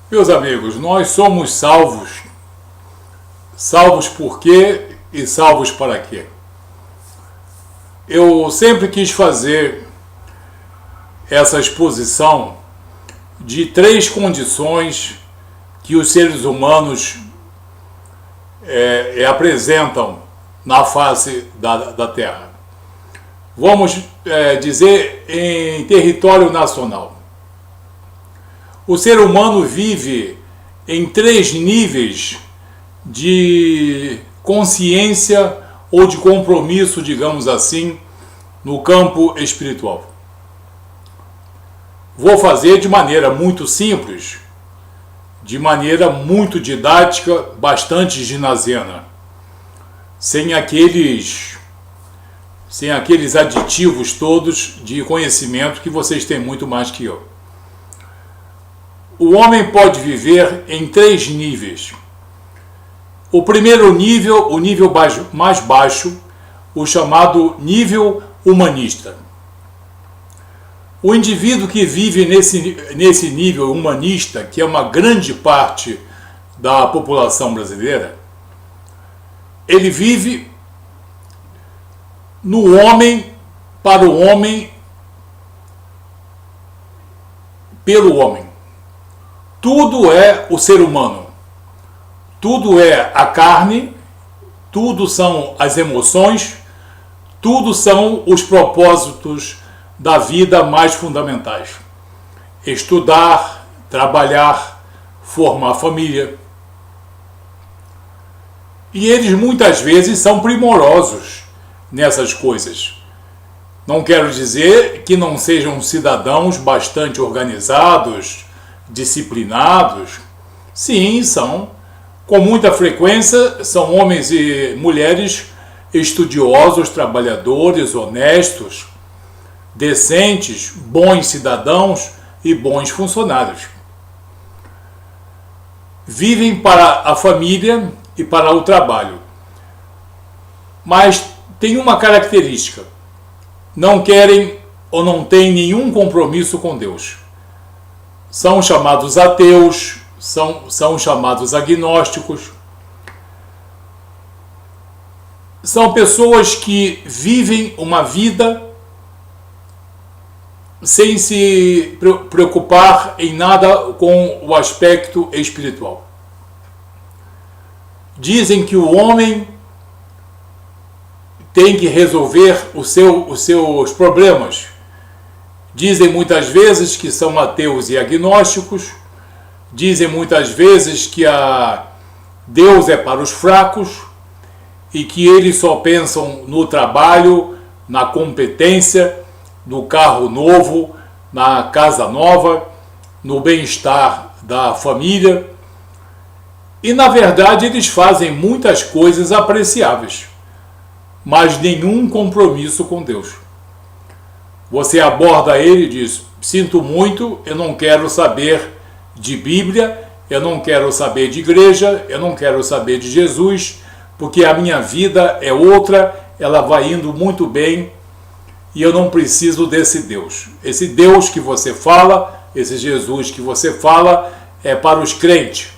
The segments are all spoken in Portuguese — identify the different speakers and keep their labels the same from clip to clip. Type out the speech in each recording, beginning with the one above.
Speaker 1: Meus amigos, nós somos salvos. Salvos por quê e salvos para quê? Eu sempre quis fazer essa exposição de três condições que os seres humanos apresentam na face da Terra. Vamos dizer em território nacional. O ser humano vive em três níveis de consciência ou de compromisso, digamos assim, no campo espiritual. Vou fazer de maneira muito simples, de maneira muito didática, bastante ginasiana, sem aqueles aditivos todos de conhecimento que vocês têm muito mais que eu. O homem pode viver em três níveis. O primeiro nível, o nível mais baixo, o chamado nível humanista. O indivíduo que vive nesse nível humanista, que é uma grande parte da população brasileira, ele vive no homem, para o homem, pelo homem. Tudo é o ser humano, tudo é a carne, tudo são as emoções, tudo são os propósitos da vida mais fundamentais. Estudar, trabalhar, formar família. E eles muitas vezes são primorosos nessas coisas. Não quero dizer que não sejam cidadãos bastante organizados, disciplinados. Sim, são. Com muita frequência, são homens e mulheres estudiosos, trabalhadores, honestos, decentes, bons cidadãos e bons funcionários. Vivem para a família e para o trabalho. Mas tem uma característica: não querem ou não têm nenhum compromisso com Deus. São chamados ateus, são chamados agnósticos. São pessoas que vivem uma vida sem se preocupar em nada com o aspecto espiritual. Dizem que o homem tem que resolver os seus problemas. Dizem muitas vezes que são ateus e agnósticos. Dizem muitas vezes que Deus é para os fracos e que eles só pensam no trabalho, na competência, no carro novo, na casa nova, no bem-estar da família. E, na verdade, eles fazem muitas coisas apreciáveis, mas nenhum compromisso com Deus. Você aborda ele e diz: sinto muito, eu não quero saber de Bíblia, eu não quero saber de igreja, eu não quero saber de Jesus, porque a minha vida é outra, ela vai indo muito bem e eu não preciso desse Deus. Esse Deus que você fala, esse Jesus que você fala, é para os crentes.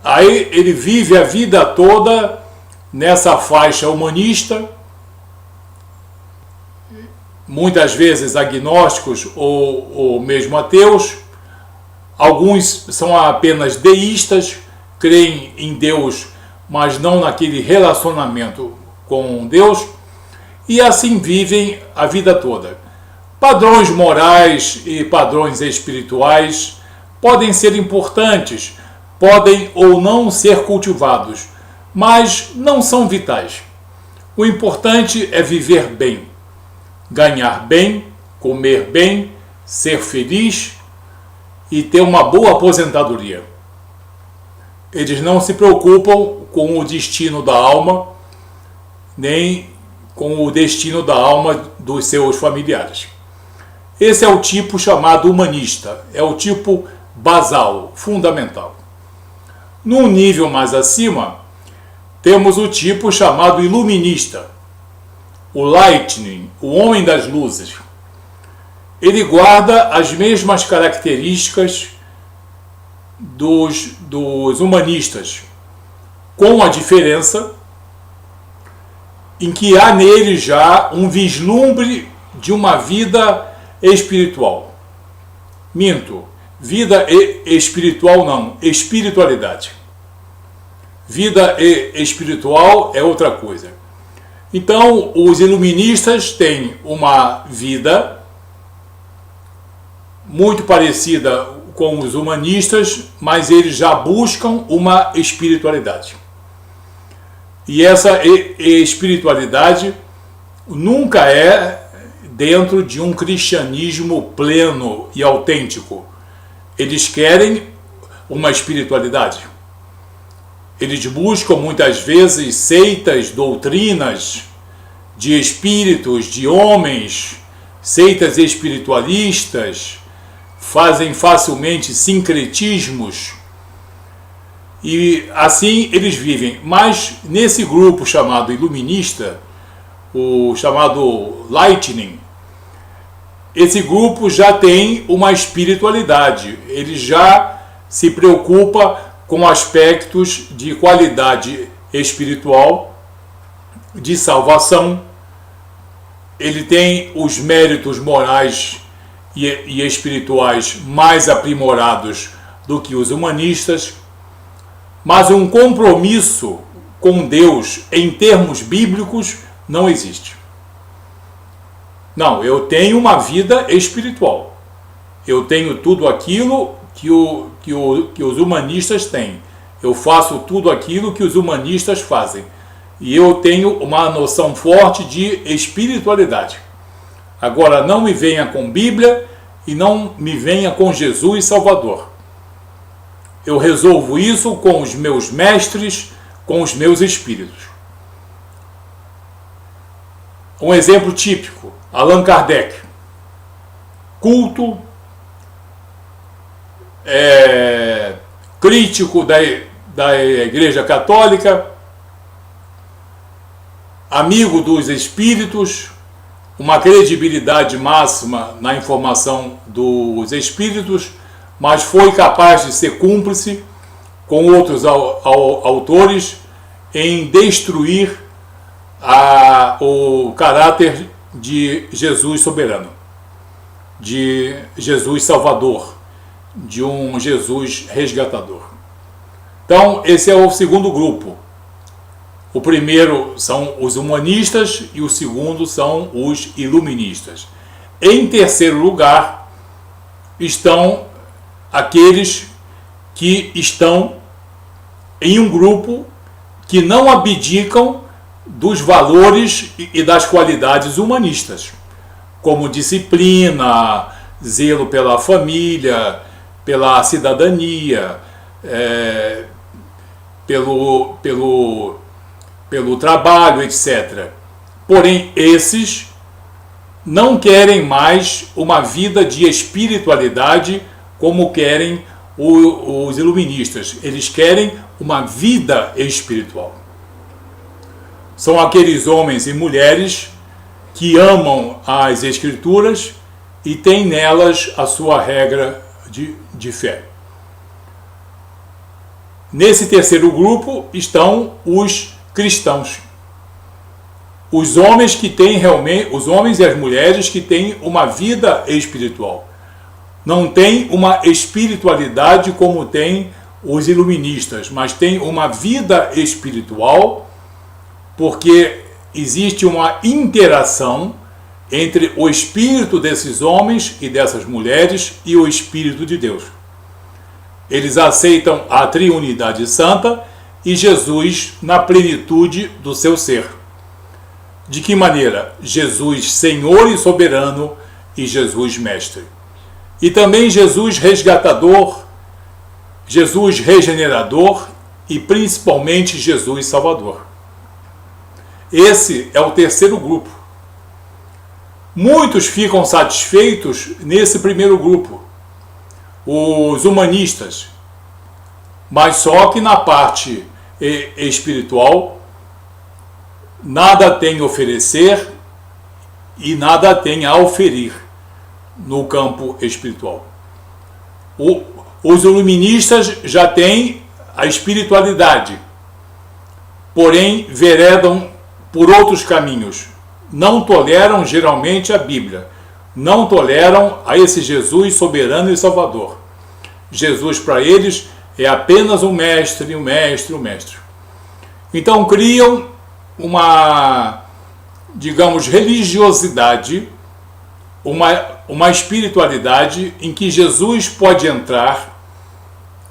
Speaker 1: Aí ele vive a vida toda nessa faixa humanista, muitas vezes agnósticos ou mesmo ateus. Alguns são apenas deístas, creem em Deus, mas não naquele relacionamento com Deus, e assim vivem a vida toda. Padrões morais e padrões espirituais podem ser importantes, podem ou não ser cultivados, mas não são vitais. O importante é viver bem, ganhar bem, comer bem, ser feliz e ter uma boa aposentadoria. Eles não se preocupam com o destino da alma, nem com o destino da alma dos seus familiares. Esse é o tipo chamado humanista, é o tipo basal, fundamental. Num nível mais acima, temos o tipo chamado iluminista, o lightning, o homem das luzes. ele guarda as mesmas características dos humanistas, com a diferença em que há nele já um vislumbre de uma vida espiritual. Minto, vida espiritual não, espiritualidade. Vida espiritual é outra coisa. Então, os iluministas têm uma vida muito parecida com os humanistas, mas eles já buscam uma espiritualidade. E essa espiritualidade nunca é dentro de um cristianismo pleno e autêntico. Eles querem uma espiritualidade. Eles buscam muitas vezes seitas, doutrinas de espíritos, de homens, seitas espiritualistas, fazem facilmente sincretismos e assim eles vivem. Mas nesse grupo chamado iluminista, o chamado Lightning, esse grupo já tem uma espiritualidade, ele já se preocupa com aspectos de qualidade espiritual, de salvação, ele tem os méritos morais e espirituais mais aprimorados do que os humanistas, mas um compromisso com Deus em termos bíblicos não existe. Não, eu tenho uma vida espiritual, eu tenho tudo aquilo que os humanistas têm, eu faço tudo aquilo que os humanistas fazem, e eu tenho uma noção forte de espiritualidade. Agora, não me venha com Bíblia e não me venha com Jesus Salvador. Eu resolvo isso com os meus mestres, com os meus espíritos. Um exemplo típico, Allan Kardec. Culto, crítico da Igreja Católica, amigo dos espíritos, uma credibilidade máxima na informação dos espíritos, mas foi capaz de ser cúmplice com outros autores em destruir o caráter de Jesus soberano, de Jesus salvador, de um Jesus resgatador. Então, esse é o segundo grupo. O primeiro são os humanistas e o segundo são os iluministas. Em terceiro lugar estão aqueles que estão em um grupo que não abdicam dos valores e das qualidades humanistas, como disciplina, zelo pela família, pela cidadania, pelo trabalho, etc. Porém, esses não querem mais uma vida de espiritualidade como querem os iluministas. Eles querem uma vida espiritual. São aqueles homens e mulheres que amam as Escrituras e têm nelas a sua regra de fé. Nesse terceiro grupo estão os cristãos. Os homens que têm realmente, os homens e as mulheres que têm uma vida espiritual. Não tem uma espiritualidade como tem os iluministas, mas tem uma vida espiritual, porque existe uma interação entre o espírito desses homens e dessas mulheres e o Espírito de Deus. Eles aceitam a Triunidade Santa e Jesus na plenitude do seu ser. De que maneira? Jesus Senhor e soberano e Jesus Mestre. E também Jesus resgatador, Jesus regenerador e principalmente Jesus Salvador. Esse é o terceiro grupo. Muitos ficam satisfeitos nesse primeiro grupo, os humanistas, mas só que na parte espiritual nada tem a oferecer e nada tem a oferir. no campo espiritual. Os iluministas já têm a espiritualidade, porém veredam por outros caminhos. Não toleram geralmente a Bíblia, não toleram a esse Jesus soberano e salvador. Jesus para eles é apenas um mestre, um mestre, um mestre. Então criam uma, digamos, religiosidade, uma espiritualidade em que Jesus pode entrar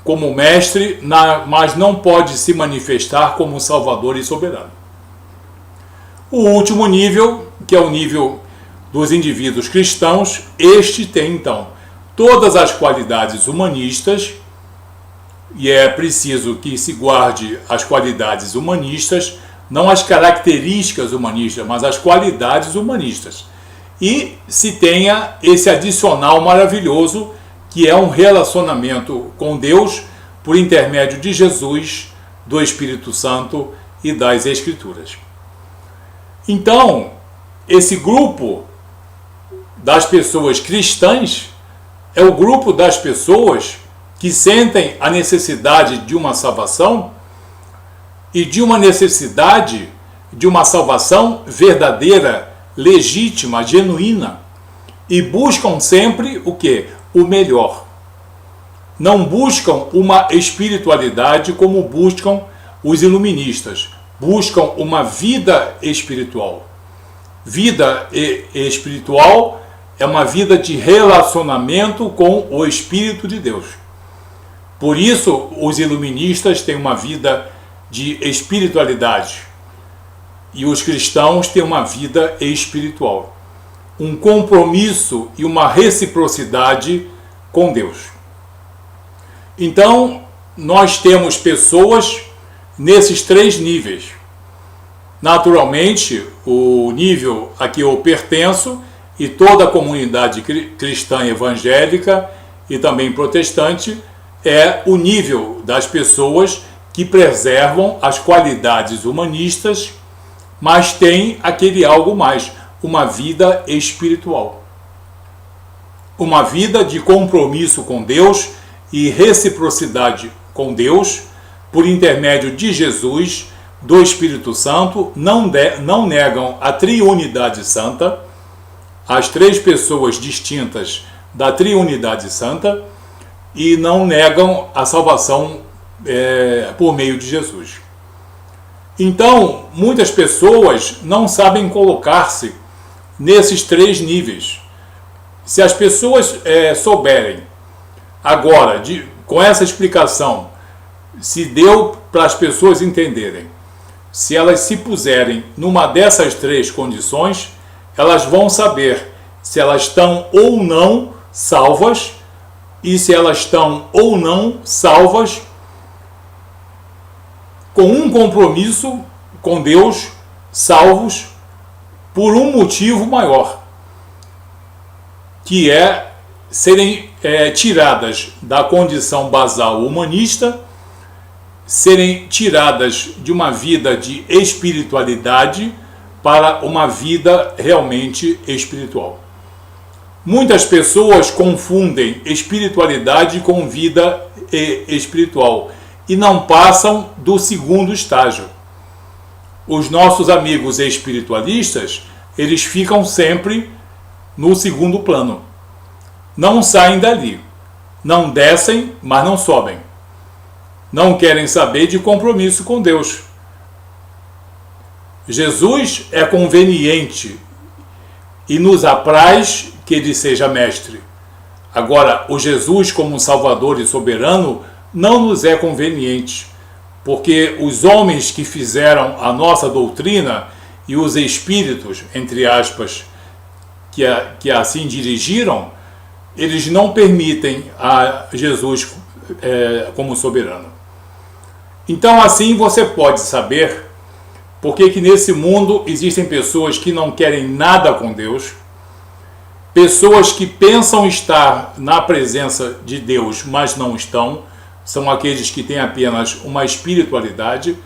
Speaker 1: como mestre, mas não pode se manifestar como Salvador e soberano. O último nível, que é o nível dos indivíduos cristãos, este tem então todas as qualidades humanistas, e é preciso que se guarde as qualidades humanistas, não as características humanistas, mas as qualidades humanistas. E se tenha esse adicional maravilhoso, que é um relacionamento com Deus por intermédio de Jesus, do Espírito Santo e das Escrituras. Então, esse grupo das pessoas cristãs é o grupo das pessoas que sentem a necessidade de uma salvação e de uma necessidade de uma salvação verdadeira, legítima, genuína, e buscam sempre o quê? O melhor. Não buscam uma espiritualidade como buscam os iluministas. Buscam uma vida espiritual. Vida espiritual é uma vida de relacionamento com o Espírito de Deus. Por isso, os iluministas têm uma vida de espiritualidade e os cristãos têm uma vida espiritual. Um compromisso e uma reciprocidade com Deus. Então, nós temos pessoas nesses três níveis. Naturalmente, o nível a que eu pertenço e toda a comunidade cristã evangélica e também protestante é o nível das pessoas que preservam as qualidades humanistas, mas tem aquele algo mais, uma vida espiritual. Uma vida de compromisso com Deus e reciprocidade com Deus, por intermédio de Jesus, do Espírito Santo, não negam a triunidade santa, as três pessoas distintas da triunidade santa, e não negam a salvação por meio de Jesus. Então, muitas pessoas não sabem colocar-se nesses três níveis. Se as pessoas souberem agora, com essa explicação, se deu para as pessoas entenderem, se elas se puserem numa dessas três condições, elas vão saber se elas estão ou não salvas, e se elas estão ou não salvas com um compromisso com Deus, salvos por um motivo maior, que é serem tiradas da condição basal humanista, serem tiradas de uma vida de espiritualidade para uma vida realmente espiritual. Muitas pessoas confundem espiritualidade com vida espiritual e não passam do segundo estágio. Os nossos amigos espiritualistas, eles ficam sempre no segundo plano. Não saem dali. Não descem, mas não sobem. Não querem saber de compromisso com Deus. Jesus é conveniente e nos apraz que ele seja mestre. Agora, o Jesus como Salvador e soberano não nos é conveniente, porque os homens que fizeram a nossa doutrina e os espíritos, entre aspas, que assim dirigiram, eles não permitem a Jesus como soberano. Então, assim você pode saber por que nesse mundo existem pessoas que não querem nada com Deus, pessoas que pensam estar na presença de Deus, mas não estão, são aqueles que têm apenas uma espiritualidade,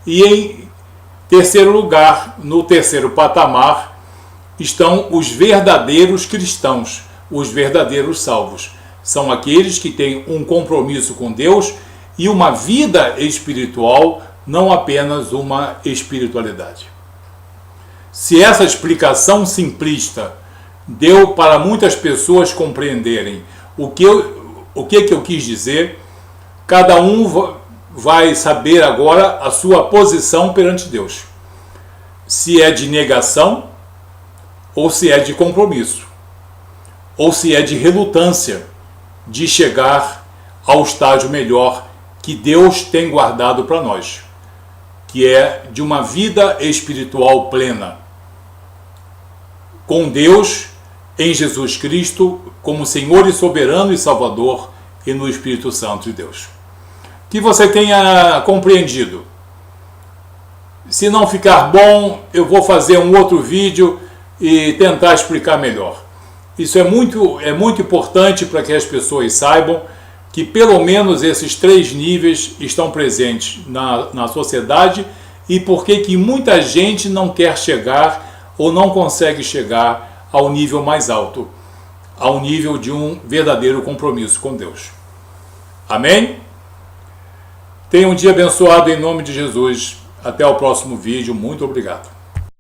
Speaker 1: e em terceiro lugar, no terceiro patamar, estão os verdadeiros cristãos, os verdadeiros salvos. São aqueles que têm um compromisso com Deus e uma vida espiritual, não apenas uma espiritualidade. Se essa explicação simplista deu para muitas pessoas compreenderem o que eu quis dizer, cada um vai saber agora a sua posição perante Deus. Se é de negação, ou se é de compromisso, ou se é de relutância de chegar ao estágio melhor que Deus tem guardado para nós, que é de uma vida espiritual plena, com Deus em Jesus Cristo como Senhor e soberano e Salvador e no Espírito Santo de Deus. Que você tenha compreendido. Se não ficar bom, eu vou fazer um outro vídeo e tentar explicar melhor. Isso é muito importante para que as pessoas saibam que pelo menos esses 3 níveis estão presentes na sociedade e por que muita gente não quer chegar ou não consegue chegar ao nível mais alto, ao nível de um verdadeiro compromisso com Deus. Amém? Tenha um dia abençoado em nome de Jesus. Até o próximo vídeo. Muito obrigado.